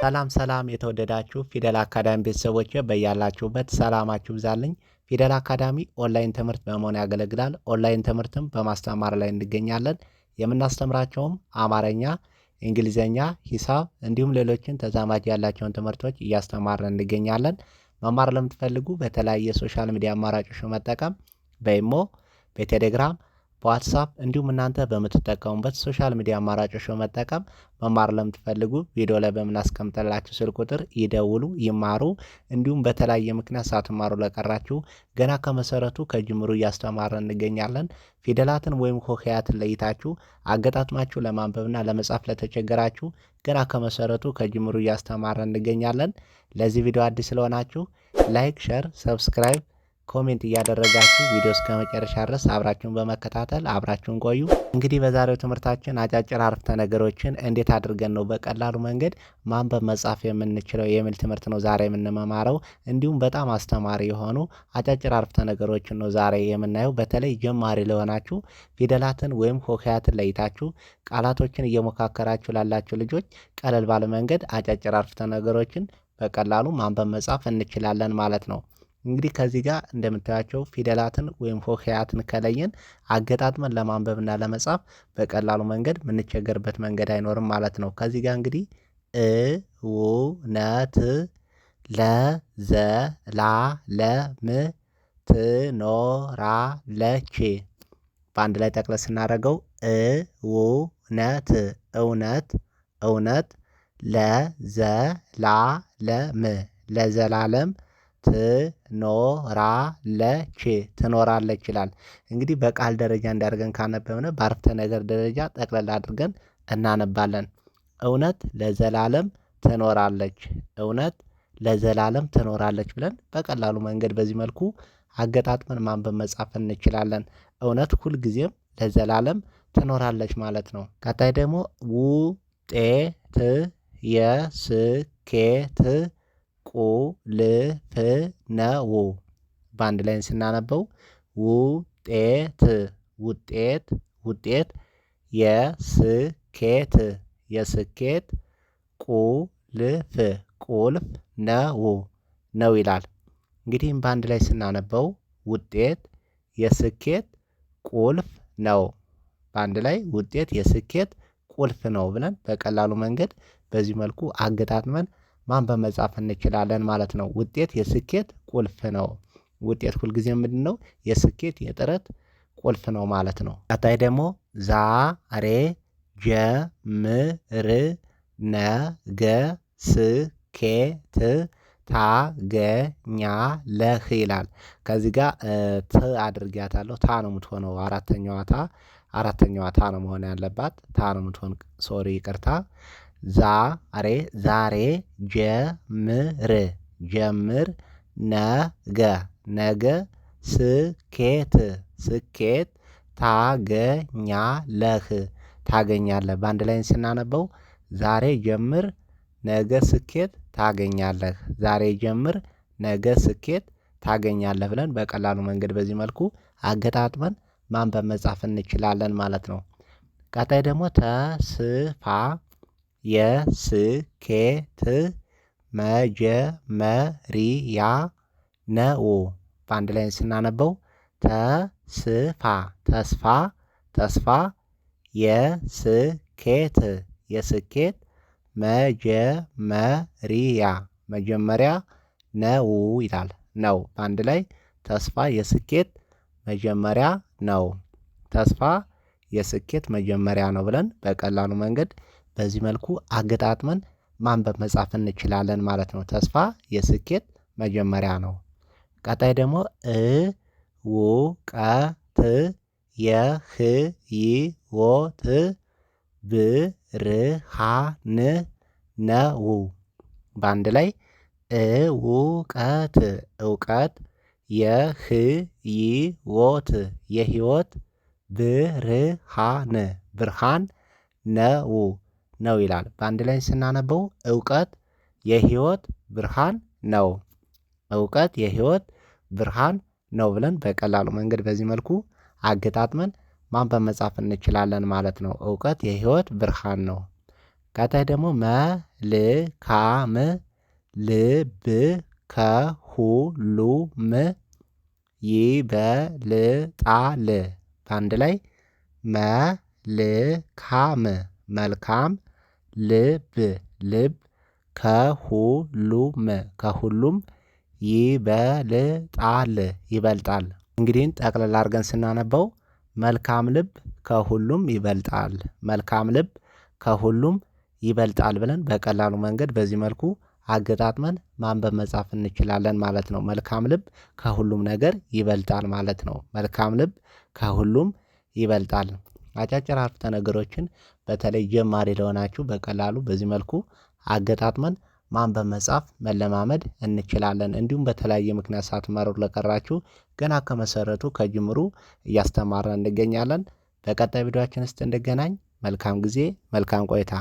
ሰላም የተወደዳችሁ ፊደል አካዳሚ ቤተሰቦች በያላችሁበት ሰላማችሁ ይብዛልኝ። ፊደል አካዳሚ ኦንላይን ትምህርት በመሆን ያገለግላል። ኦንላይን ትምህርትም በማስተማር ላይ እንገኛለን። የምናስተምራቸውም አማርኛ፣ እንግሊዘኛ፣ ሂሳብ እንዲሁም ሌሎችን ተዛማጅ ያላቸውን ትምህርቶች እያስተማርን እንገኛለን። መማር ለምትፈልጉ በተለያየ ሶሻል ሚዲያ አማራጮች መጠቀም በኢሞ፣ በቴሌግራም፣ በዋትሳፕ እንዲሁም እናንተ በምትጠቀሙበት ሶሻል ሚዲያ አማራጮች በመጠቀም መማር ለምትፈልጉ ቪዲዮ ላይ በምናስቀምጥላችሁ ስልክ ቁጥር ይደውሉ፣ ይማሩ። እንዲሁም በተለያየ ምክንያት ሳትማሩ ለቀራችሁ ገና ከመሰረቱ ከጅምሩ እያስተማርን እንገኛለን። ፊደላትን ወይም ሆሄያትን ለይታችሁ አገጣጥማችሁ ለማንበብና ለመጻፍ ለተቸገራችሁ ገና ከመሰረቱ ከጅምሩ እያስተማርን እንገኛለን። ለዚህ ቪዲዮ አዲስ ስለሆናችሁ ላይክ፣ ሸር፣ ሰብስክራይብ ኮሜንት እያደረጋችሁ ቪዲዮ እስከ መጨረሻ ድረስ አብራችሁን በመከታተል አብራችሁን ቆዩ። እንግዲህ በዛሬው ትምህርታችን አጫጭር አረፍተ ነገሮችን እንዴት አድርገን ነው በቀላሉ መንገድ ማንበብ መጻፍ የምንችለው የሚል ትምህርት ነው ዛሬ የምንመማረው። እንዲሁም በጣም አስተማሪ የሆኑ አጫጭር አረፍተ ነገሮችን ነው ዛሬ የምናየው። በተለይ ጀማሪ ለሆናችሁ ፊደላትን ወይም ሆሄያትን ለይታችሁ ቃላቶችን እየሞካከራችሁ ላላችሁ ልጆች ቀለል ባለ መንገድ አጫጭር አረፍተ ነገሮችን በቀላሉ ማንበብ መጻፍ እንችላለን ማለት ነው። እንግዲህ ከዚህ ጋር እንደምታያቸው ፊደላትን ወይም ሆሄያትን ከለየን አገጣጥመን ለማንበብና ለመጻፍ በቀላሉ መንገድ የምንቸገርበት መንገድ አይኖርም ማለት ነው። ከዚህ ጋር እንግዲህ እውነት፣ ለዘላለም፣ ትኖራለች በአንድ ላይ ጠቅለል ስናደርገው እውነት እውነት እውነት፣ ለዘላለም ትኖራለች ይላል። እንግዲህ በቃል ደረጃ እንዳደርገን ካነበብን በአረፍተ ነገር ደረጃ ጠቅለል አድርገን እናነባለን። እውነት ለዘላለም ትኖራለች፣ እውነት ለዘላለም ትኖራለች ብለን በቀላሉ መንገድ በዚህ መልኩ አገጣጥመን ማንበብ መጻፍ እንችላለን። እውነት ሁልጊዜም ለዘላለም ትኖራለች ማለት ነው። ቀጣይ ደግሞ ውጤት የስኬት ቁልፍ ነው። በአንድ ላይ ስናነበው ውጤት ውጤት ውጤት የስኬት ቁልፍ ነው ይላል። እንግዲህም በአንድ ላይ ስናነበው ውጤት የስኬት ቁልፍ ነው፣ በአንድ ላይ ውጤት የስኬት ቁልፍ ነው ብለን በቀላሉ መንገድ በዚህ መልኩ አገጣጥመን ማንበብ መጻፍ እንችላለን ማለት ነው። ውጤት የስኬት ቁልፍ ነው። ውጤት ሁልጊዜ ምንድን ነው? የስኬት የጥረት ቁልፍ ነው ማለት ነው። ቀጣይ ደግሞ ዛሬ ጀምር ነገ ስኬት ታገኛለህ ይላል። ከዚህ ጋር ት አድርጊያታለሁ። ታ ነው የምትሆነው። አራተኛዋ ታ ነው መሆን ያለባት። ታ ነው የምትሆን። ሶሪ ይቅርታ። ዛሬ ጀምር ነገ ስኬት ታገኛለህ። በአንድ ላይ ስናነበው ዛሬ ጀምር ነገ ስኬት ታገኛለህ፣ ዛሬ ጀምር ነገ ስኬት ታገኛለህ ብለን በቀላሉ መንገድ በዚህ መልኩ አገጣጥመን ማንበብ መጻፍ እንችላለን ማለት ነው። ቀጣይ ደግሞ ተስፋ የስኬት መጀመሪያ ነው። በአንድ ላይ ስናነበው ተስፋ የስኬት መጀመሪያ ነው ይላል። ነው በአንድ ላይ ተስፋ የስኬት መጀመሪያ ነው። ተስፋ የስኬት መጀመሪያ ነው ብለን በቀላሉ መንገድ በዚህ መልኩ አገጣጥመን ማንበብ መጻፍ እንችላለን ማለት ነው። ተስፋ የስኬት መጀመሪያ ነው። ቀጣይ ደግሞ እውቀት የህይወት ብርሃን ነው። በአንድ ላይ እውቀት የህይወት ብርሃን ነው ይላል። በአንድ ላይ ስናነበው እውቀት የህይወት ብርሃን ነው፣ እውቀት የህይወት ብርሃን ነው ብለን በቀላሉ መንገድ በዚህ መልኩ አገጣጥመን ማንበብ መጻፍ እንችላለን ማለት ነው። እውቀት የህይወት ብርሃን ነው። ቀጣይ ደግሞ መልካም ልብ ከሁሉም ይበልጣል። በአንድ ላይ መልካም መልካም ልብ ከሁሉም ይበልጣል። እንግዲህ ጠቅለል አድርገን ስናነበው መልካም ልብ ከሁሉም ይበልጣል፣ መልካም ልብ ከሁሉም ይበልጣል ብለን በቀላሉ መንገድ በዚህ መልኩ አገጣጥመን ማንበብ መጻፍ እንችላለን ማለት ነው። መልካም ልብ ከሁሉም ነገር ይበልጣል ማለት ነው። መልካም ልብ ከሁሉም ይበልጣል። አጫጭር አረፍተ ነገሮችን በተለይ ጀማሪ ለሆናችሁ በቀላሉ በዚህ መልኩ አገጣጥመን ማንበብ መጻፍ መለማመድ እንችላለን። እንዲሁም በተለያየ ምክንያት ሳትማሩ ለቀራችሁ ገና ከመሰረቱ ከጅምሩ እያስተማረን እንገኛለን። በቀጣይ ቪዲዮአችን ውስጥ እንገናኝ። መልካም ጊዜ፣ መልካም ቆይታ